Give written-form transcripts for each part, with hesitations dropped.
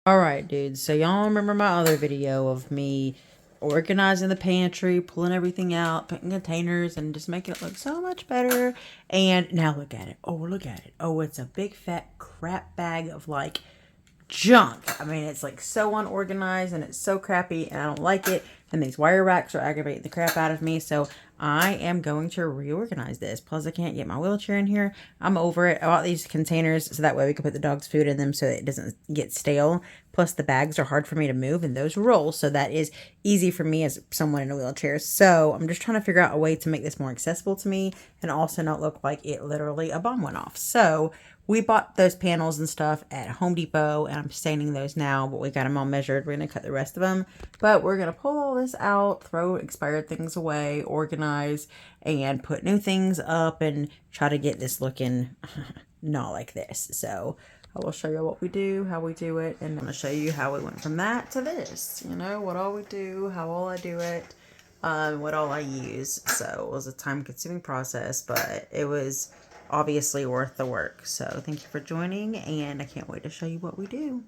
Alright, dudes, so y'all remember my other video of me organizing the pantry, pulling everything out, putting containers, and just making it look so much better. And now look at it. Oh, look at it. Oh, it's a big fat crap bag of like junk. I mean, it's like so unorganized and it's so crappy and I don't like it. And these wire racks are aggravating the crap out of me. So I am going to reorganize this. Plus I can't get my wheelchair in here. I'm over it. I bought these containers so that way we can put the dog's food in them so it doesn't get stale. Plus the bags are hard for me to move and those roll. So that is easy for me as someone in a wheelchair. So I'm just trying to figure out a way to make this more accessible to me and also not look like it literally a bomb went off. So we bought those panels and stuff at Home Depot, and I'm staining those now, but we got them all measured. We're going to cut the rest of them, but we're going to pull all this out, throw expired things away, organize, and put new things up, and try to get this looking not like this. So I will show you what we do, how we do it, and I'm going to show you how we went from that to this. You know, what all we do, how all I do it, what all I use. So it was a time-consuming process, but it was obviously worth the work. So thank you for joining, and I can't wait to show you what we do.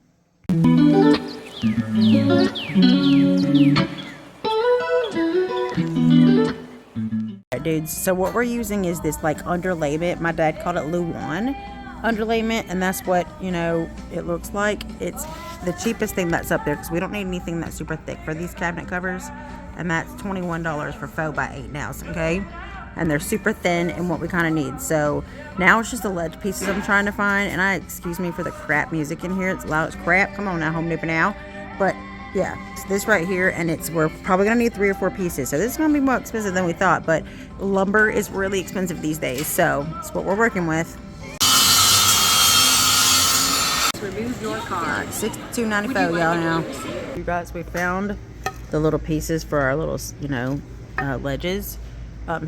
Alright, dudes, so what we're using is this like underlayment. My dad called it Luan underlayment, and that's what, you know, it looks like. It's the cheapest thing that's up there because we don't need anything that's super thick for these cabinet covers, and that's $21 for faux by 8 nails. Okay, and they're super thin and what we kind of need. So now it's just the ledge pieces I'm trying to find, and excuse me for the crap music in here. It's loud as crap. Come on now, Home Depot now. But yeah, it's this right here, and we're probably gonna need 3 or 4 pieces. So this is gonna be more expensive than we thought, but lumber is really expensive these days, so it's what we're working with. Remove your card. $62.94, y'all. Now, you guys, we found the little pieces for our little, you know, ledges.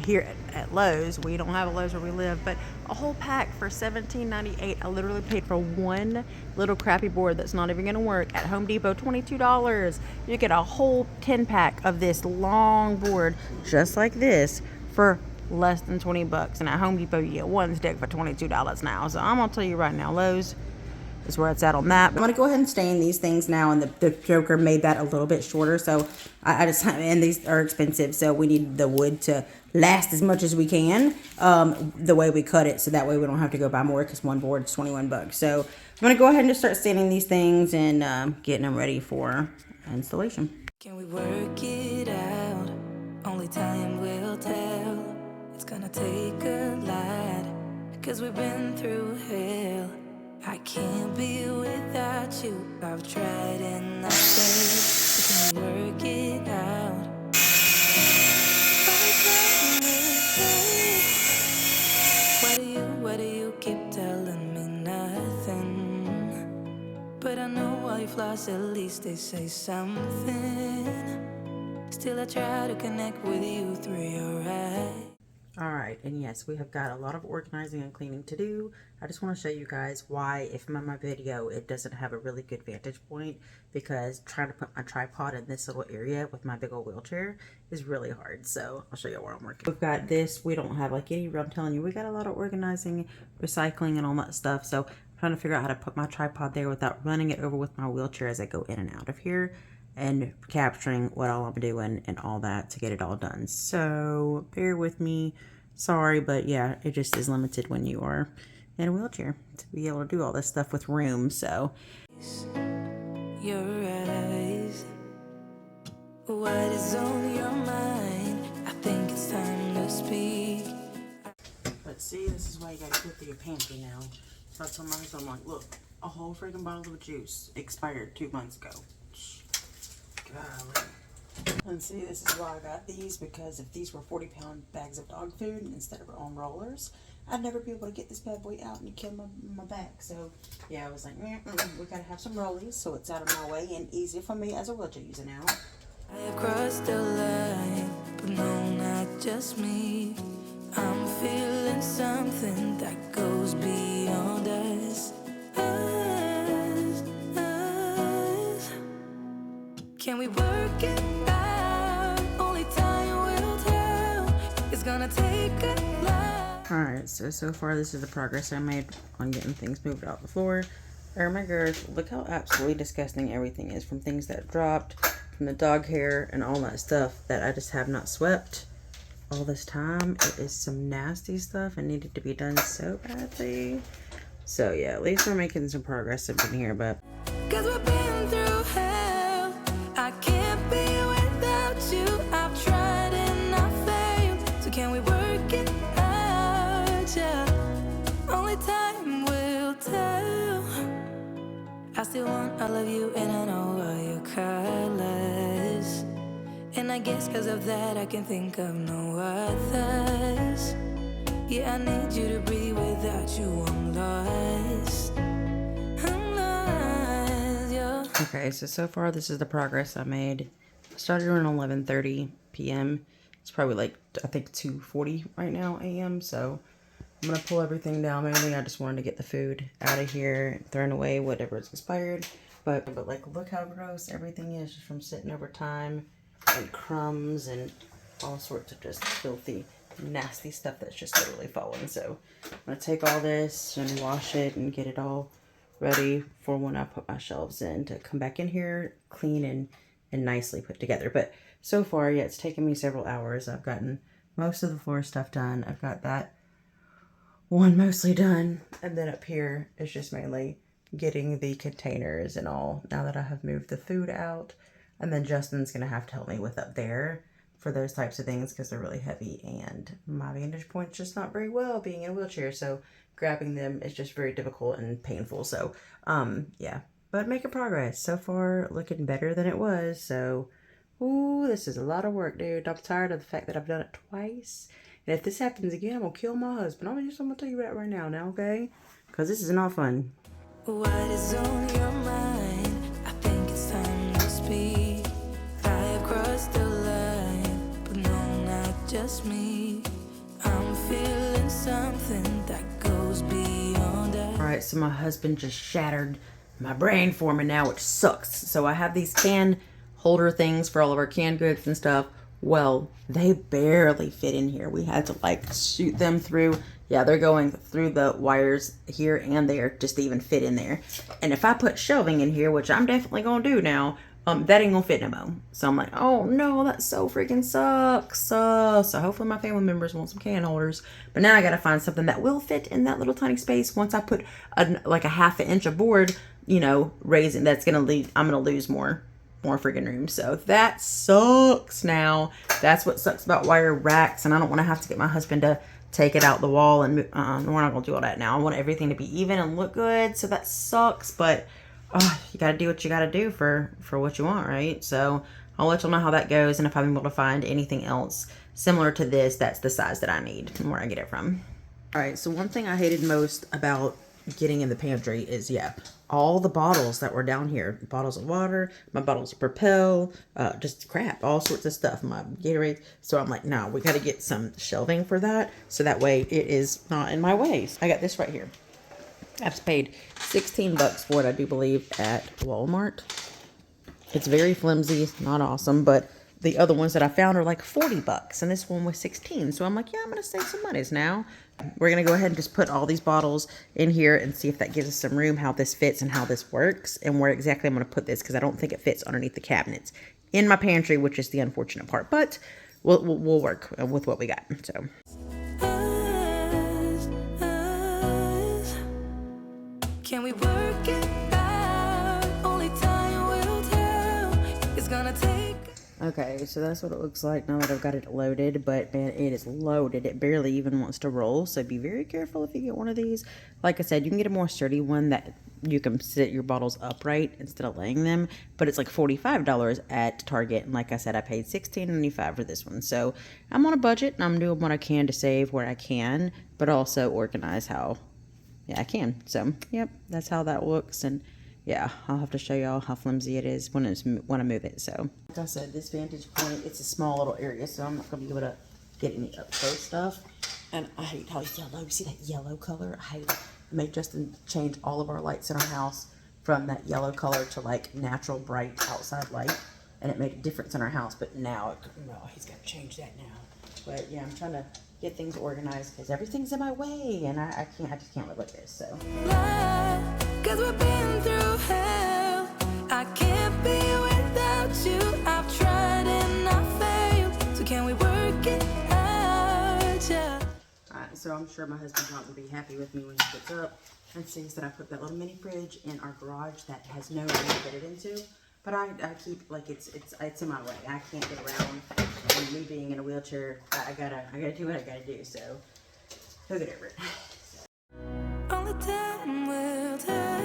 Here at Lowe's. We don't have a Lowe's where we live, but a whole pack for $17.98. I literally paid for one little crappy board that's not even going to work. At Home Depot, $22. You get a whole 10 pack of this long board just like this for less than 20 bucks. And at Home Depot, you get one stick for $22 now. So I'm going to tell you right now, Lowe's is where it's at on that. I'm going to go ahead and stain these things now, and the Joker made that a little bit shorter, so I just, and these are expensive, so we need the wood to last as much as we can, the way we cut it, so that way we don't have to go buy more, because one board is 21 bucks. So I'm going to go ahead and just start staining these things and getting them ready for installation. Can we work it out? Only time will tell. It's gonna take a lot, because we've been through hell. I can't be without you. I've tried and I failed. Can we work it out? Why do you keep telling me nothing? But I know all your flaws, at least they say something. Still I try to connect with you through your eyes. Alright, and yes, we have got a lot of organizing and cleaning to do. I just want to show you guys why, if in my video, it doesn't have a really good vantage point, because trying to put my tripod in this little area with my big old wheelchair is really hard. So I'll show you where I'm working. We've got this. We don't have like any, I'm telling you, we got a lot of organizing, recycling, and all that stuff. So I'm trying to figure out how to put my tripod there without running it over with my wheelchair as I go in and out of here, and capturing what all I'm doing and all that to get it all done. So bear with me. Sorry, but yeah, it just is limited when you are in a wheelchair to be able to do all this stuff with room. So your eyes, what is on your mind? I think it's time to speak. But see, this is why you gotta go through your pantry now. So I told my husband, I'm like, look, a whole freaking bottle of juice expired 2 months ago. Golly. And see, this is why I got these, because if these were 40-pound bags of dog food instead of our own rollers, I'd never be able to get this bad boy out and kill my back. So yeah, I was like, we gotta have some rollies so it's out of my way and easier for me as a wheelchair user now. I have crossed the line, but no, not just me. I'm feeling something that goes beyond us. Can we work it out? Only time will tell. It's gonna take a lot. Alright, so far this is the progress I made on getting things moved off the floor. Oh my gosh, look how absolutely disgusting everything is, from things that dropped, from the dog hair and all that stuff that I just have not swept all this time. It is some nasty stuff and needed to be done so badly. So yeah, at least we're making some progress up in here, but 'Cause we've been through hell. I can't be without you. I've tried and I failed. So can we work it out? Yeah. Only time will tell. I still want all of you and I know all your colors. And I guess 'cause of that I can think of no others. Yeah, I need you to breathe. Without you I'm lost. I'm lost, yeah. okay, so far this is the progress I made. I started around 11:30 p.m. It's probably like, I think 2:40 right now a.m. So I'm gonna pull everything down. Mainly I just wanted to get the food out of here, thrown away, whatever is expired. But like, look how gross everything is just from sitting over time, and crumbs and all sorts of just filthy, nasty stuff that's just literally falling. So I'm gonna take all this and wash it and get it all ready for when I put my shelves in to come back in here clean and nicely put together. But so far, yeah, it's taken me several hours. I've gotten most of the floor stuff done. I've got that one mostly done, and then up here is just mainly getting the containers and all, now that I have moved the food out. And then Justin's gonna have to help me with up there for those types of things because they're really heavy and my vantage point's just not very well being in a wheelchair, so grabbing them is just very difficult and painful. So yeah, but making progress. So far looking better than it was. So ooh, this is a lot of work, dude. I'm tired of the fact that I've done it twice. And if this happens again, I'm gonna kill my husband. I'm gonna tell you that right now, okay? Because this is not fun. What is on your mind? I think it's time to speak. I have crossed the line, but no, not just me. I'm feeling something that goes beyond us. Alright, so my husband just shattered my brain for me now, which sucks. So I have these can holder things for all of our canned goods and stuff. Well, they barely fit in here. We had to like shoot them through. Yeah, they're going through the wires here and there just to even fit in there. And if I put shelving in here, which I'm definitely gonna do now, that ain't gonna fit no more. So I'm like, oh no, that so freaking sucks. So hopefully my family members want some can holders. But now I gotta find something that will fit in that little tiny space. Once I put like a ½ inch of board, you know, raising, that's gonna leave, I'm gonna lose more freaking room. So that sucks now. That's what sucks about wire racks, and I don't want to have to get my husband to take it out the wall, and we're not gonna do all that now. I want everything to be even and look good, so that sucks. But you gotta do what you gotta do for what you want, right? So I'll let y'all know how that goes, and if I'm able to find anything else similar to this that's the size that I need and where I get it from. All right, so one thing I hated most about getting in the pantry is, yeah, all the bottles that were down here, bottles of water, my bottles of Propel, just crap, all sorts of stuff, my Gatorade. So I'm like, no, we got to get some shelving for that, so that way it is not in my way. I got this right here. I've paid 16 bucks for it, I do believe, at Walmart. It's very flimsy, not awesome, but the other ones that I found are like 40 bucks, and this one was 16. So I'm like, yeah, I'm gonna save some monies now. We're gonna go ahead and just put all these bottles in here and see if that gives us some room, how this fits and how this works, and where exactly I'm gonna put this, because I don't think it fits underneath the cabinets in my pantry, which is the unfortunate part. But we'll work with what we got. So. Can we work it out? Only time will tell. It's gonna take. Okay, so that's what it looks like now that I've got it loaded, but man, it is loaded. It barely even wants to roll, so be very careful if you get one of these. Like I said, you can get a more sturdy one that you can sit your bottles upright instead of laying them, but it's like $45 at Target, and like I said, I paid $16.95 for this one. So I'm on a budget, and I'm doing what I can to save where I can, but also organize how I can. So, yep, that's how that looks, and yeah, I'll have to show y'all how flimsy it is when I move it. So, like I said, this vantage point, it's a small little area, so I'm not going to be able to get any up close stuff. And I hate how yellow, you see that yellow color? I hate it. I made Justin change all of our lights in our house from that yellow color to like natural bright outside light, and it made a difference in our house. But now, he's got to change that now. But yeah, I'm trying to get things organized because everything's in my way, and I just can't live like this. So. 'cause we've been through hell. I can't be without you. I've tried and I failed. So can we work it out? Yeah. Alright, so I'm sure my husband's not going to be happy with me when he gets up and sees that I put that little mini fridge in our garage that has no room to get it into. But I keep, like, it's in my way. I can't get around. And me being in a wheelchair, I gotta do what I gotta do. So he'll get over it. Only time will tell.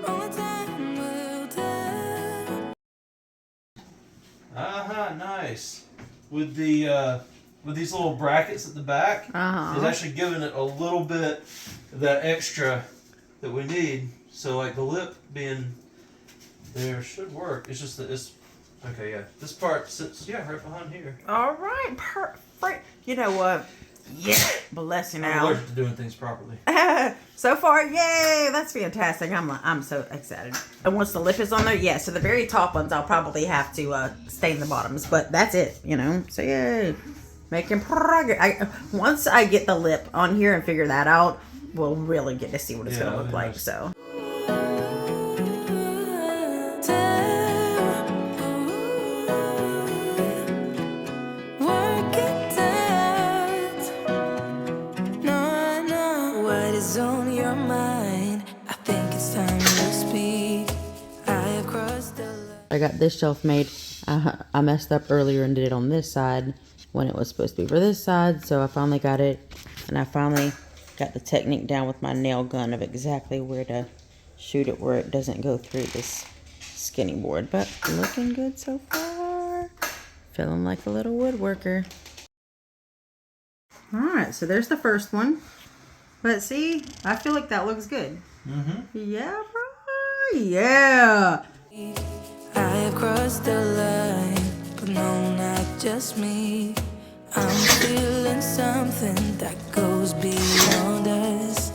Only time will tell. Nice. With the with these little brackets at the back, it's actually giving it a little bit of that extra that we need. So like the lip being there should work. It's just that it's okay. Yeah, this part sits right behind here. All right, perfect. You know what? Yeah, bless you I'm now. allergic to doing things properly. So far, yay! That's fantastic. I'm so excited. And once the lip is on there, yeah. So the very top ones, I'll probably have to stain the bottoms, but that's it. You know. So yay, making progress. Once I get the lip on here and figure that out, we'll really get to see what it's gonna look like. So. On your mind, I think it's time to speak. I have crossed the line. I got this shelf made. I messed up earlier and did it on this side when it was supposed to be for this side. So I finally got it, and I finally got the technique down with my nail gun of exactly where to shoot it where it doesn't go through this skinny board. But looking good so far. Feeling like a little woodworker. All right, so there's the first one. But see, I feel like that looks good. Yeah, bro. Yeah. I have crossed the line, but no, not just me. I'm feeling something that goes beyond us.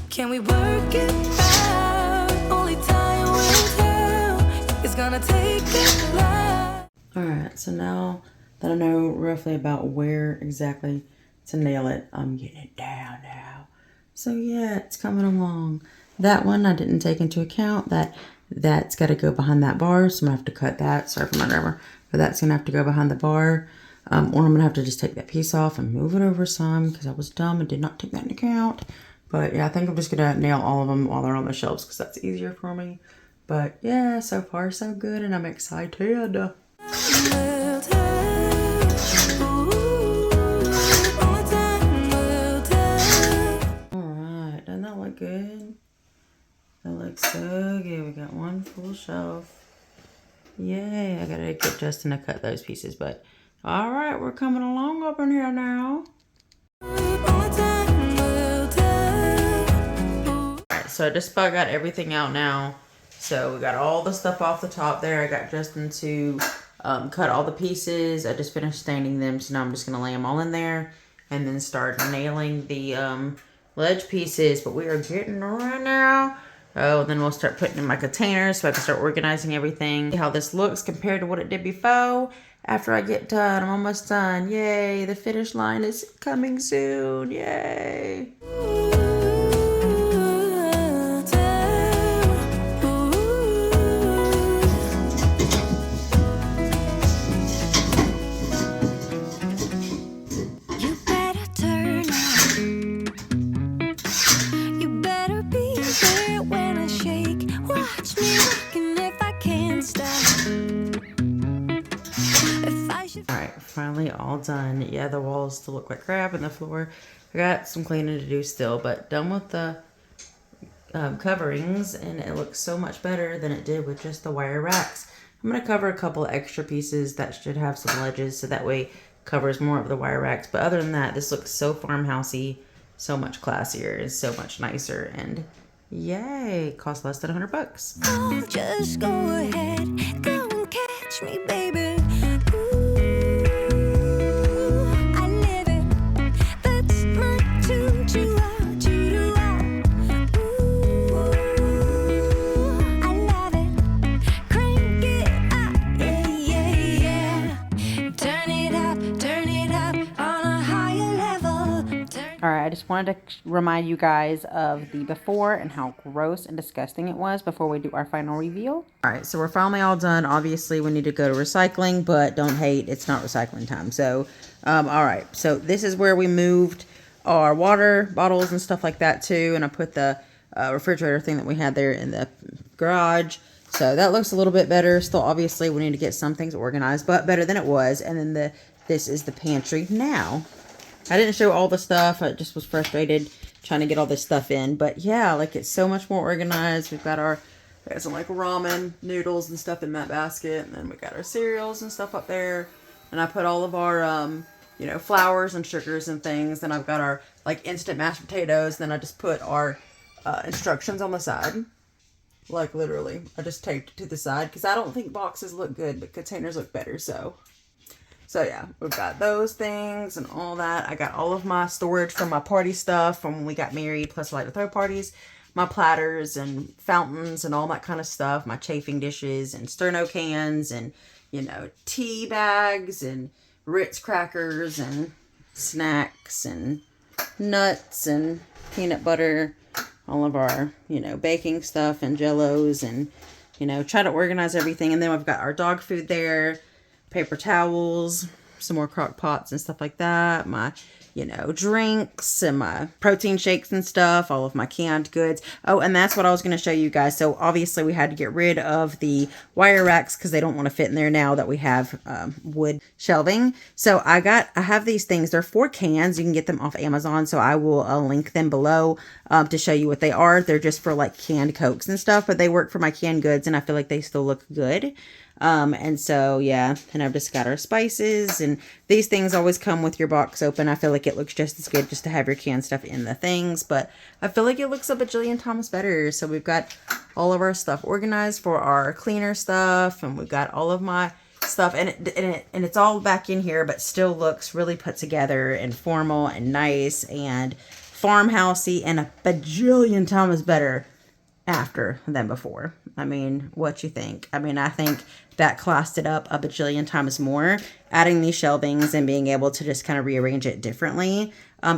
Can we work it out? Only time will tell. It's gonna take a lot. All right, so now that I know roughly about where exactly to nail it, I'm getting it down now. So yeah, it's coming along. That one I didn't take into account that's got to go behind that bar, so I'm gonna have to cut that. Sorry for my grammar, but that's gonna have to go behind the bar, or I'm gonna have to just take that piece off and move it over some because I was dumb and did not take that into account. But yeah, I think I'm just gonna nail all of them while they're on the shelves because that's easier for me. But yeah, so far so good, and I'm excited. Good. That looks so good. We got one full shelf. Yay. I gotta get Justin to cut those pieces, but all right, we're coming along up in here now. Alright, so I just about got everything out now. So we got all the stuff off the top there. I got Justin to cut all the pieces. I just finished staining them, so now I'm just gonna lay them all in there and then start nailing the ledge pieces, but we are getting there right now. Oh, then we'll start putting in my containers so I can start organizing everything. See how this looks compared to what it did before. After I get done, I'm almost done. Yay, the finish line is coming soon. Yay. Finally all done. Yeah, the walls still look like crap and the floor. I got some cleaning to do still, but done with the coverings, and it looks so much better than it did with just the wire racks. I'm going to cover a couple of extra pieces that should have some ledges so that way it covers more of the wire racks. But other than that, this looks so farmhousey, so much classier, and so much nicer, and yay, cost less than $100. Oh, just go ahead, go and catch me, baby. On a wanted to remind you guys of the before and how gross and disgusting it was before we do our final reveal. All right, so we're finally all done. Obviously, we need to go to recycling, but don't hate, it's not recycling time. So, all right, so this is where we moved our water bottles and stuff like that too, and I put the refrigerator thing that we had there in the garage. So that looks a little bit better. Still, obviously, we need to get some things organized, but better than it was. And then this is the pantry now. I didn't show all the stuff. I just was frustrated trying to get all this stuff in. But yeah, like it's so much more organized. We've got some like ramen noodles and stuff in that basket. And then we got our cereals and stuff up there. And I put all of our, you know, flours and sugars and things. Then I've got our like instant mashed potatoes. Then I just put our instructions on the side. Like literally, I just taped it to the side because I don't think boxes look good, but containers look better. So yeah, we've got those things and all that. I got all of my storage from my party stuff from when we got married, plus I like to throw parties, my platters and fountains and all that kind of stuff, my chafing dishes and sterno cans and, you know, tea bags and Ritz crackers and snacks and nuts and peanut butter. All of our, you know, baking stuff and jellos and, you know, try to organize everything. And then we've got our dog food there, paper towels, some more crock pots and stuff like that. My, you know, drinks and my protein shakes and stuff, all of my canned goods. Oh, and that's what I was going to show you guys. So obviously we had to get rid of the wire racks because they don't want to fit in there now that we have wood shelving. So I have these things. They're 4 cans. You can get them off Amazon. So I will link them below to show you what they are. They're just for like canned Cokes and stuff, but they work for my canned goods and I feel like they still look good. And so, yeah, and I've just got our spices, and these things always come with your box open. I feel like it looks just as good just to have your canned stuff in the things, but I feel like it looks a bajillion times better. So we've got all of our stuff organized for our cleaner stuff, and we've got all of my stuff, and it's all back in here, but still looks really put together and formal and nice and farmhousey and a bajillion times better after than before. I mean, what you think? I mean, I think that classed it up a bajillion times more, adding these shelvings and being able to just kind of rearrange it differently,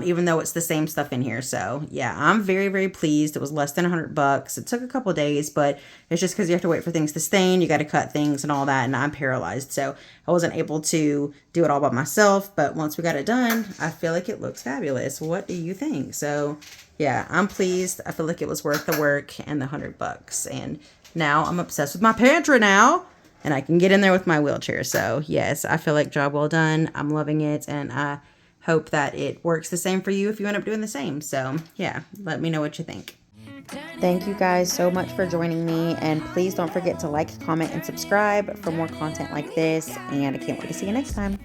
even though it's the same stuff in here. So yeah, I'm very, very pleased. It was less than $100. It took a couple days, but it's just because you have to wait for things to stain. You got to cut things and all that. And I'm paralyzed, so I wasn't able to do it all by myself. But once we got it done, I feel like it looks fabulous. What do you think? So yeah, I'm pleased. I feel like it was worth the work and the $100. And now I'm obsessed with my pantry now, and I can get in there with my wheelchair. So yes, I feel like job well done. I'm loving it, and I hope that it works the same for you if you end up doing the same. So yeah, let me know what you think. Thank you guys so much for joining me, and please don't forget to like, comment, and subscribe for more content like this, and I can't wait to see you next time.